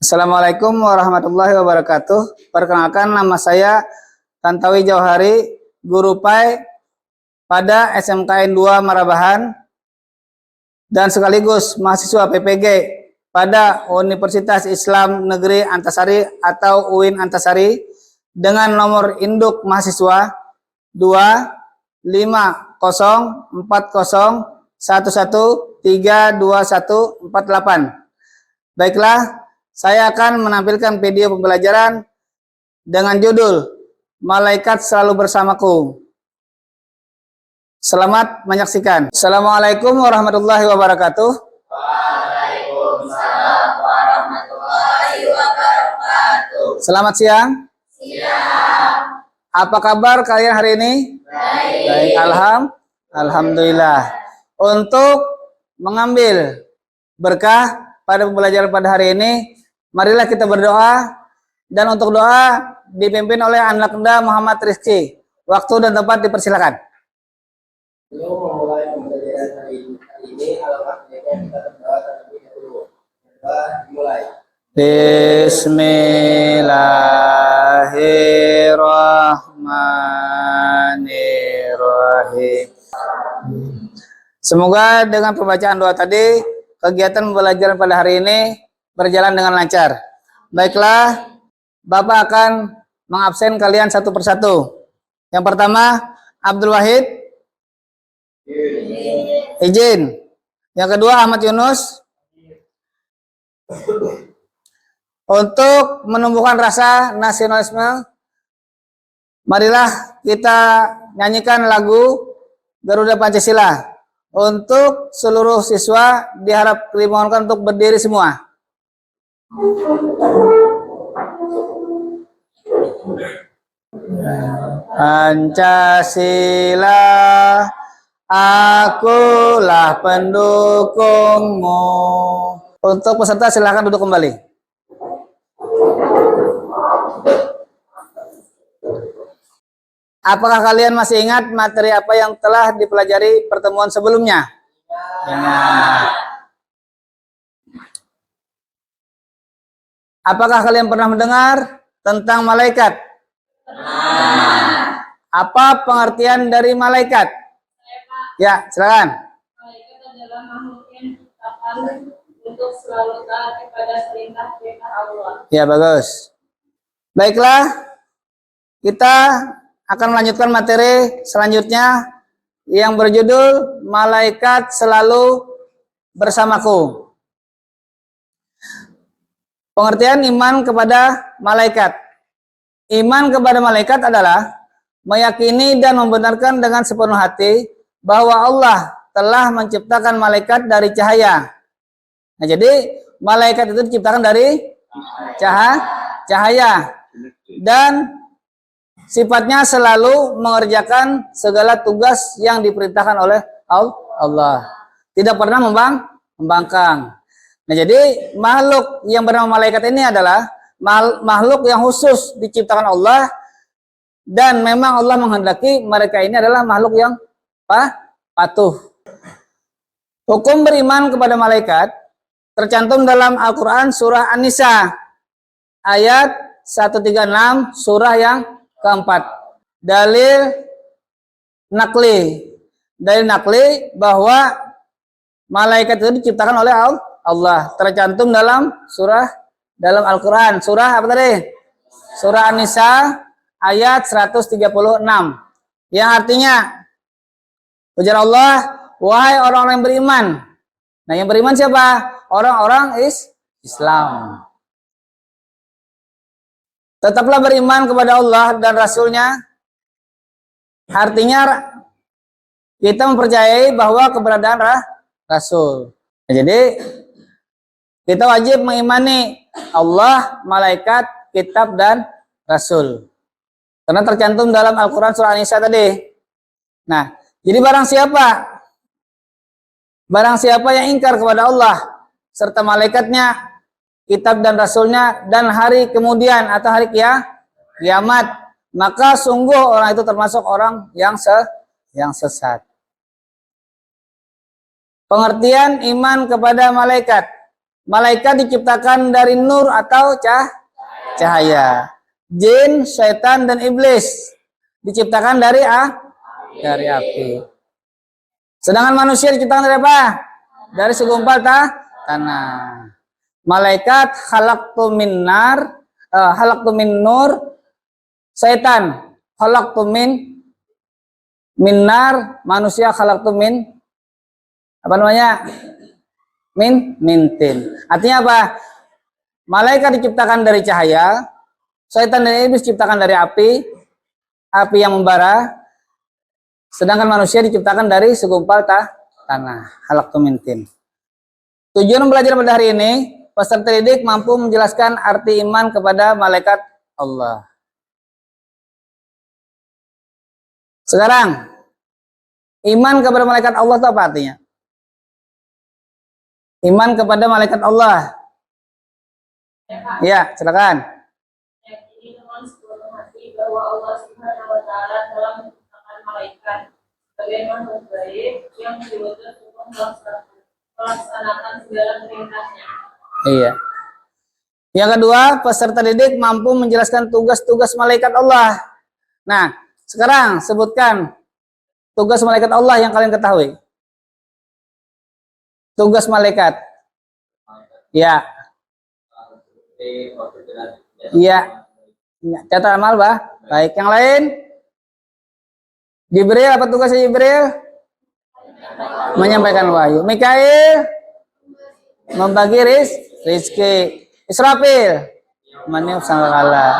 Assalamualaikum warahmatullahi wabarakatuh. Perkenalkan, nama saya Tantowi Jauhari, guru PAI pada SMKN 2 Marabahan dan sekaligus mahasiswa PPG pada Universitas Islam Negeri Antasari atau UIN Antasari dengan nomor induk mahasiswa 25040113148. Baiklah, saya akan menampilkan video pembelajaran dengan judul Malaikat Selalu Bersamaku. Selamat menyaksikan. Assalamualaikum warahmatullahi wabarakatuh. Waalaikumsalam warahmatullahi wabarakatuh. Selamat siang. Siang. Apa kabar kalian hari ini? Baik. Alhamdulillah. Untuk mengambil berkah pada pembelajaran pada hari ini, marilah kita berdoa, dan untuk doa dipimpin oleh anak Anda Muhammad Rizky. Waktu dan tempat dipersilakan. Sebelum memulai pembelajaran hari ini, alangkah baiknya kita berdoa terlebih dahulu. Dimulai. Bismillahirrahmanirrahim. Semoga dengan pembacaan doa tadi, kegiatan pembelajaran pada hari ini berjalan dengan lancar. Baiklah, Bapak akan mengabsen kalian satu persatu. Yang pertama, Abdul Wahid. Izin. Yang kedua, Ahmad Yunus. Untuk menumbuhkan rasa nasionalisme, marilah kita nyanyikan lagu Garuda Pancasila. Untuk seluruh siswa dimohonkan untuk berdiri semua. Pancasila, akulah pendukungmu. Untuk peserta silakan duduk kembali. Apakah kalian masih ingat materi apa yang telah dipelajari pertemuan sebelumnya? Ingat. Apakah kalian pernah mendengar tentang malaikat? Pernah. Apa pengertian dari malaikat? Ya, silakan. Malaikat adalah makhluk yang diciptakan untuk selalu taat kepada perintah-perintah Allah. Ya, bagus. Baiklah, kita akan melanjutkan materi selanjutnya yang berjudul Malaikat Selalu Bersamaku. Pengertian iman kepada malaikat. Iman kepada malaikat adalah meyakini dan membenarkan dengan sepenuh hati bahwa Allah telah menciptakan malaikat dari cahaya. Nah, jadi malaikat itu diciptakan dari cahaya dan sifatnya selalu mengerjakan segala tugas yang diperintahkan oleh Allah. Tidak pernah membangkang. Nah, jadi makhluk yang bernama malaikat ini adalah makhluk yang khusus diciptakan Allah, dan memang Allah menghendaki mereka ini adalah makhluk yang patuh. Hukum beriman kepada malaikat tercantum dalam Al-Quran surah An-Nisa ayat 136, surah yang keempat. Dalil nakli bahwa malaikat itu diciptakan oleh Allah tercantum dalam Al-Quran surah apa tadi? Surah An-Nisa ayat 136, yang artinya ujar Allah, wahai orang-orang yang beriman. Nah, yang beriman siapa? Orang-orang Islam. Tetaplah beriman kepada Allah dan Rasul-Nya. Artinya kita mempercayai bahwa keberadaan Rasul. Nah, jadi kita wajib mengimani Allah, malaikat, kitab, dan Rasul. Karena tercantum dalam Al-Quran surah An-Nisa tadi. Nah, jadi barang siapa yang ingkar kepada Allah serta malaikatnya, kitab dan Rasulnya, dan hari kemudian atau hari kiamat, maka sungguh orang itu termasuk orang yang sesat. Pengertian iman kepada malaikat. malaikat diciptakan dari nur atau cahaya. Jin, syaitan dan iblis diciptakan dari api. Sedangkan manusia diciptakan dari apa? Dari segumpal tanah. Malaikat khalaqtu min nar, khalaqtu min nur, syaitan khalaqtu min nar, manusia khalaqtu min apa namanya? Mintin. Artinya apa? Malaikat diciptakan dari cahaya, syaitan dan iblis diciptakan dari api yang membara, sedangkan manusia diciptakan dari segumpal tanah. Khalaqtu mintin. Tujuan belajar pada hari ini, peserta didik mampu menjelaskan arti iman kepada malaikat Allah. Sekarang, iman kepada malaikat Allah itu apa artinya? Iman kepada malaikat Allah. Ya, silakan. Yakini dengan sepenuh hati bahwa Allah Subhanahu wa Ta'ala telah menciptakan malaikat sebagai makhluk baik yang diutus untuk melaksanakan segala perintahnya. Iya. Yang kedua, peserta didik mampu menjelaskan tugas-tugas malaikat Allah. Nah, sekarang sebutkan tugas malaikat Allah yang kalian ketahui. Tugas malaikat. Ya. Iya. Catat amal, Bah. Baik, yang lain? Jibril, apa tugasnya Jibril? Menyampaikan wahyu. Mikail membagi rizki. Israfil meniup sangkakala.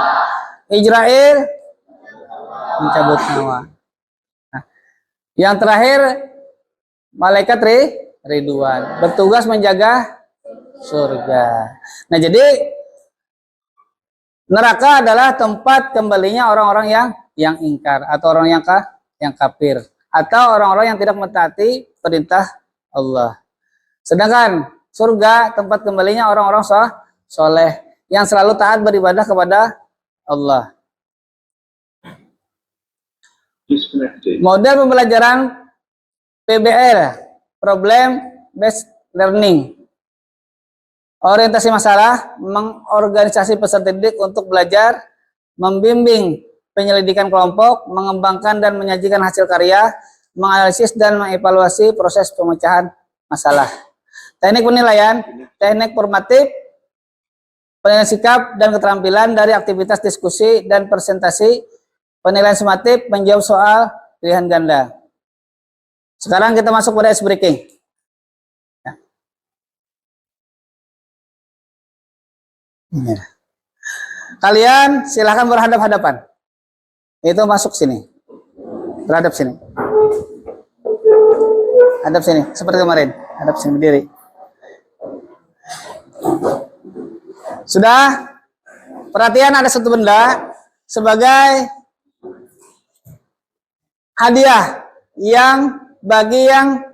Ijrail mencabut nyawa. Nah, yang terakhir malaikat Ridwan bertugas menjaga surga. Nah, jadi neraka adalah tempat kembalinya orang-orang yang ingkar atau orang yang kafir atau orang-orang yang tidak mentaati perintah Allah. Sedangkan surga tempat kembalinya orang-orang soleh yang selalu taat beribadah kepada Allah. Model pembelajaran PBL, Problem Based Learning. Orientasi masalah, mengorganisasi peserta didik untuk belajar, membimbing penyelidikan kelompok, mengembangkan dan menyajikan hasil karya, menganalisis dan mengevaluasi proses pemecahan masalah. Teknik penilaian, teknik formatif, penilaian sikap dan keterampilan dari aktivitas diskusi dan presentasi, penilaian sumatif, menjawab soal pilihan ganda. Sekarang kita masuk pada ice breaking. Ya. Kalian silahkan berhadap-hadapan. Itu masuk sini. Berhadap sini. Hadap sini, seperti kemarin. Hadap sini, berdiri. Sudah? Perhatian, ada satu benda sebagai hadiah yang bagi yang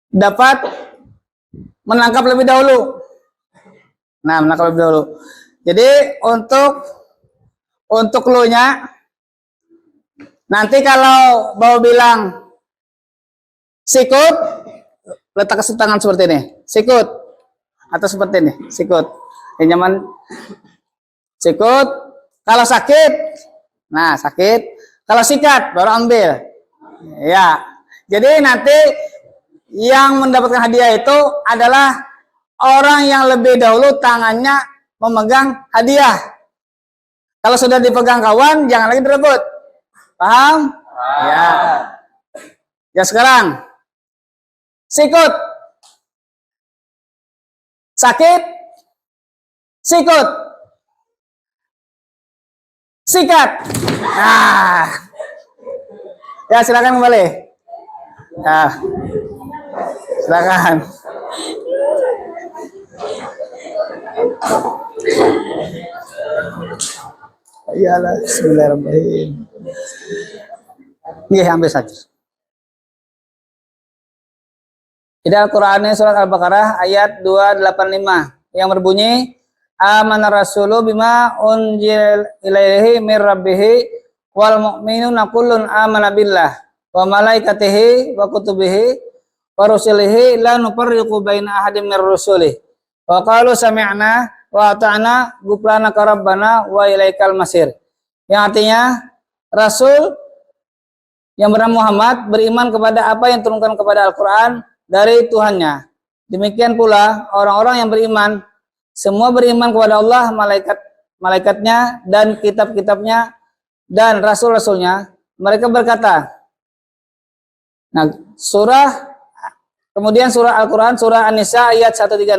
dapat menangkap lebih dahulu. Nah, menangkap lebih dahulu. Jadi untuk clue-nya nanti kalau mau bilang sikut, letak tangan seperti ini. Sikut atau seperti ini, sikut. Yang nyaman sikut. Kalau sakit, nah sakit. Kalau sikat baru ambil. Ya. Jadi nanti yang mendapatkan hadiah itu adalah orang yang lebih dahulu tangannya memegang hadiah. Kalau sudah dipegang kawan, jangan lagi direbut. Paham? Ya. Ya sekarang. Sikut. Sakit. Sikut. Sikat. Nah. Ya silakan kembali. Ya. Silakan. Iyalah, bismillahirrahmanirrahim. Nggih, ambil saja. Di Al-Qur'an surat Al-Baqarah ayat 285 yang berbunyi amana rasulu bima unzil ilaihi mir rabbih wal mu'minuna kullun amana billah wa malaikatihi wa kutubihi wa rusulihi la nufarriqu baina ahadin mir rusulih. Wa qalu sami'na wa ata'na ghufranaka rabbana wa ilaikal masir. Yang artinya Rasul yang bernama Muhammad beriman kepada apa yang turunkan kepada Al-Quran dari Tuhannya. Demikian pula orang-orang yang beriman, semua beriman kepada Allah, malaikatnya dan kitab-kitabnya dan rasul-rasulnya. Mereka berkata, nah kemudian surah Al-Quran, surah An-Nisa ayat 136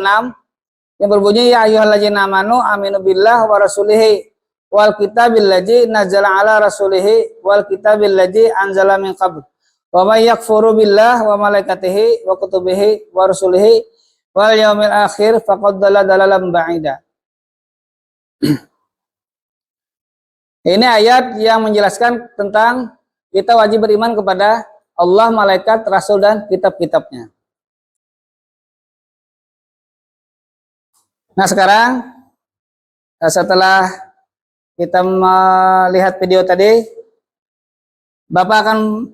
yang berbunyi, ya ayyuhalladzina amanu aminu billah wa rasulihi wal kitabil ladzi nazzala ala rasulihi wal kitabil ladzi anzala min qabl wa may yakfuru billah wa malaikatihi wa kutubihi wa rusulihi wal yaumil akhir faqad dhalla dhalalan ba'ida. Ini ayat yang menjelaskan tentang kita wajib beriman kepada Allah, malaikat, rasul dan kitab-kitabnya. Nah, sekarang setelah kita melihat video tadi, Bapak akan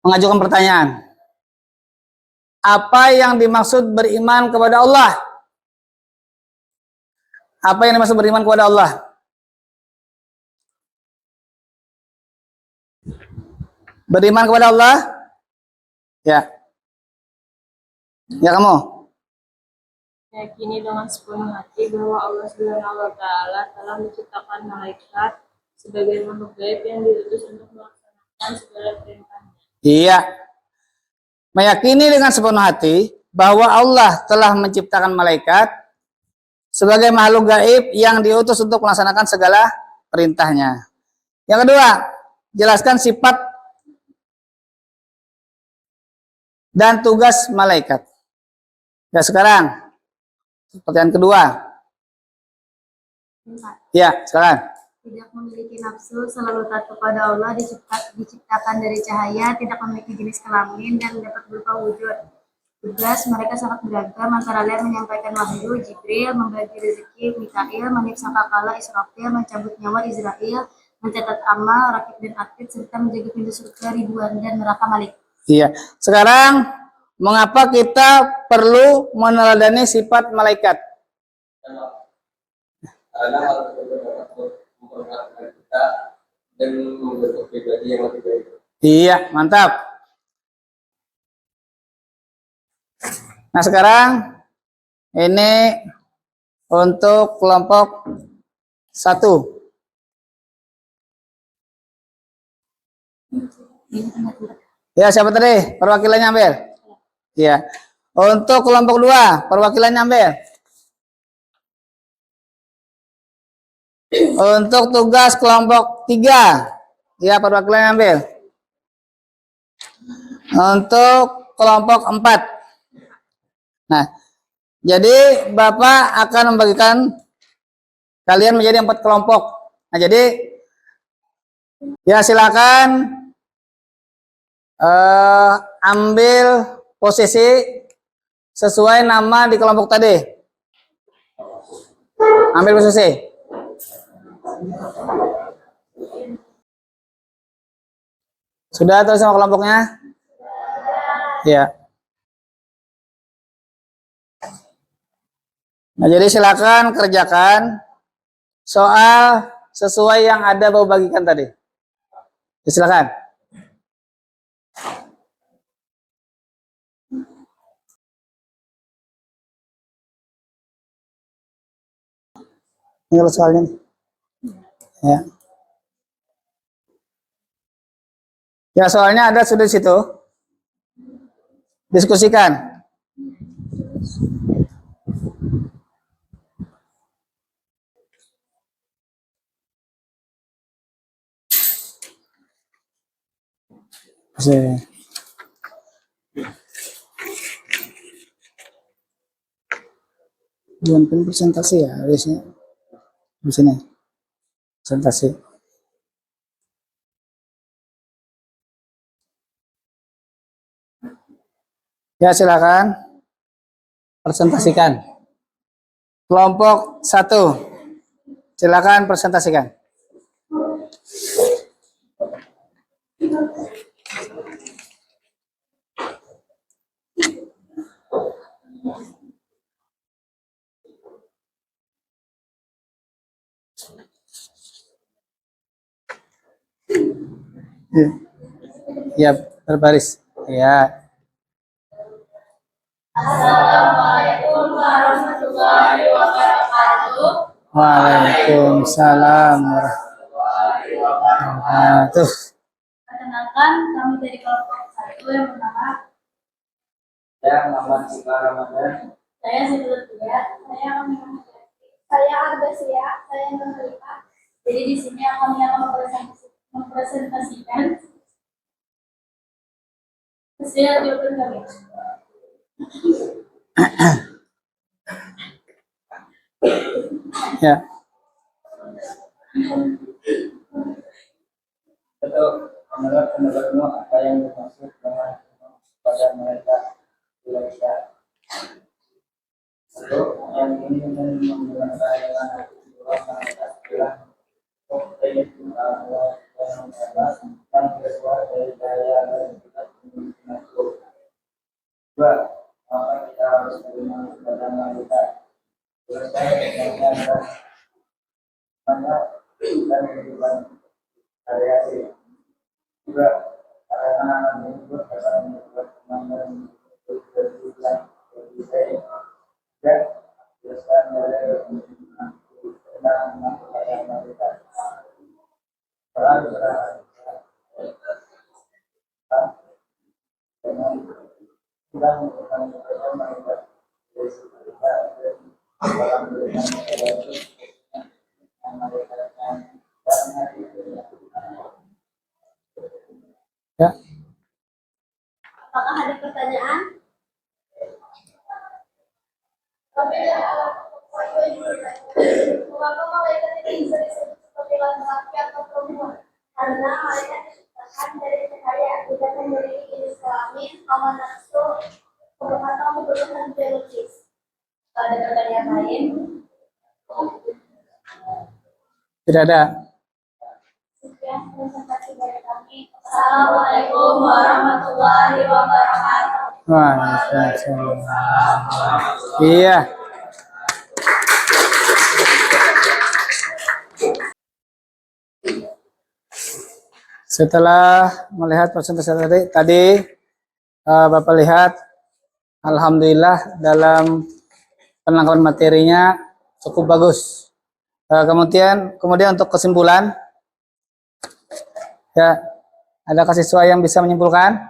mengajukan pertanyaan. Apa yang dimaksud beriman kepada Allah? Apa yang dimaksud beriman kepada Allah? Beriman kepada Allah? Ya. Ya kamu? Meyakini dengan sepenuh hati bahwa Allah Subhanahu wa taala telah menciptakan malaikat sebagai makhluk gaib yang diutus untuk melaksanakan segala perintahnya. Iya. Meyakini dengan sepenuh hati bahwa Allah telah menciptakan malaikat sebagai makhluk gaib yang diutus untuk melaksanakan segala perintahnya. Yang kedua, jelaskan sifat dan tugas malaikat. Ya, sekarang pertanyaan kedua. Ya, sekarang. Tidak memiliki nafsu, selalu taat kepada Allah, diciptakan dari cahaya, tidak memiliki jenis kelamin, dan dapat berupa wujud. Tugas mereka sangat beragam, antara lain menyampaikan wahyu, Jibril, membagi rezeki, Mikail, meniup sangkakala, Israfil, mencabut nyawa, Israel, mencatat amal, rakib dan atid, serta menjaga pintu surga, Ridwan, dan neraka Malik. Iya. Sekarang, mengapa kita perlu meneladani sifat malaikat? Karena hal tersebut dapat memperkenalkan kita dan membentuk pribadi yang lebih baik. Iya, mantap. Nah, sekarang ini untuk kelompok 1. Ya, siapa tadi? Perwakilannya ambil. Iya. Untuk kelompok 2, perwakilannya ambil. Untuk tugas kelompok 3, ya perwakilannya ambil. Untuk kelompok 4. Nah, jadi Bapak akan membagikan kalian menjadi 4 kelompok. Nah, jadi ya silakan ambil posisi sesuai nama di kelompok tadi. Ambil posisi. Sudah terus sama kelompoknya? Ya. Nah, jadi silakan kerjakan soal sesuai yang ada Bapak bagikan tadi. Ya, silakan. Ini kalau soalnya nih. Ya. Ya, soalnya ada sudah di situ. Diskusikan. Bukan presentasi ya, harusnya di sini. Presentasi. Ya, silakan presentasikan. Kelompok 1, silakan presentasikan. Ya, berbaris. Ya. Assalamualaikum warahmatullahi wabarakatuh. Waalaikumsalam warahmatullahi wabarakatuh. Perkenalkan, kami dari kelompok 1 yang bernama Saya Muhammad Iqbal Ramadan. saya Siti saya Arbasia, saya Nurhalifah. Jadi di sini kami akan mempresentasikan hasil jawaban kami. Ya. Untuk menurut pendapatmu apa yang dimaksud dengan pada mereka Indonesia? Untuk yang ini menggunakan mereka adalah yang kedua dari daya dua, maka kita harus menerima kepada mereka. Mana dan kehidupan variasi juga karena menyebut akan membuat kemampuan untuk berjalan lebih baik dan biasanya dari tentang mengatakan mereka peran dengan sudah merupakan peran mereka dari kita dalam berikan Ya. Apakah ada pertanyaan? Mengapa malaikat ini bisa disebut seperti laki-laki atau perempuan? Karena malaikat diciptakan dari cahaya, tidak memiliki jenis kelamin, hawa nafsu, atau kebutuhan biologis. Ada pertanyaan lain? Tidak ada. Sekian presentasi dari kami. Assalamualaikum warahmatullahi wabarakatuh. Waalaikumsalam. Iya. Setelah melihat presentasi tadi, Bapak lihat, alhamdulillah dalam penangkapan materinya cukup bagus. Kemudian untuk kesimpulan, ya, adakah siswa yang bisa menyimpulkan?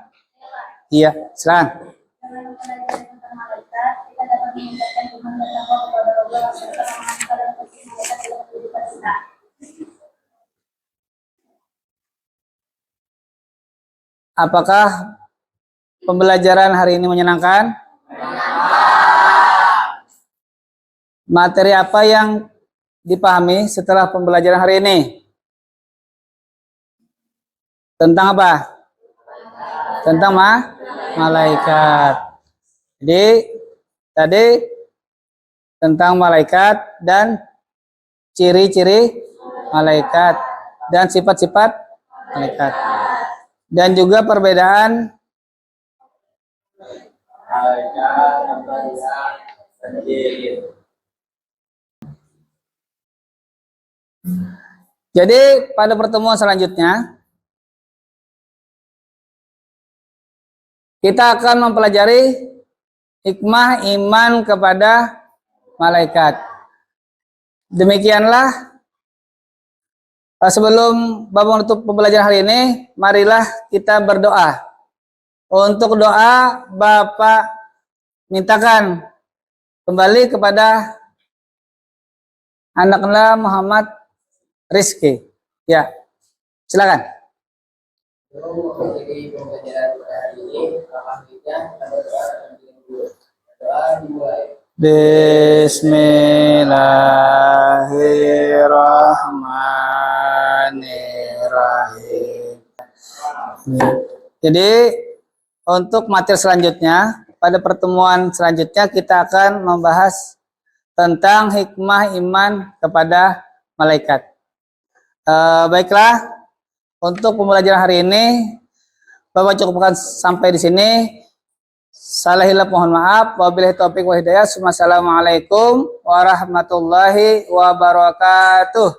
Iya, silakan. Dengan pelajaran tentang malaikat, kita dapat meningkatkan iman dan takwa kepada Allah serta mengamalkan dan malaikat dalam kehidupan kita. Apakah pembelajaran hari ini menyenangkan? Materi apa yang dipahami setelah pembelajaran hari ini? Tentang apa? Tentang malaikat. Jadi tadi tentang malaikat dan ciri-ciri malaikat dan sifat-sifat malaikat. Dan juga perbedaan jadi pada pertemuan selanjutnya kita akan mempelajari hikmah iman kepada malaikat. Demikianlah sebelum Bapak menutup pembelajaran hari ini, marilah kita berdoa. Untuk doa, Bapak mintakan kembali kepada anaknya Muhammad Rizky. Ya, silakan. Jadi pembelajaran hari ini alhamdulillah doa dimulai. Bismillahirrahmanirrahim. Jadi untuk materi selanjutnya, pada pertemuan selanjutnya kita akan membahas tentang hikmah iman kepada malaikat. Baiklah, untuk pembelajaran hari ini Bapak cukupkan sampai di sini. Salah hilap mohon maaf. Wabillahi taufik wa hidayah. Assalamualaikum warahmatullahi wabarakatuh.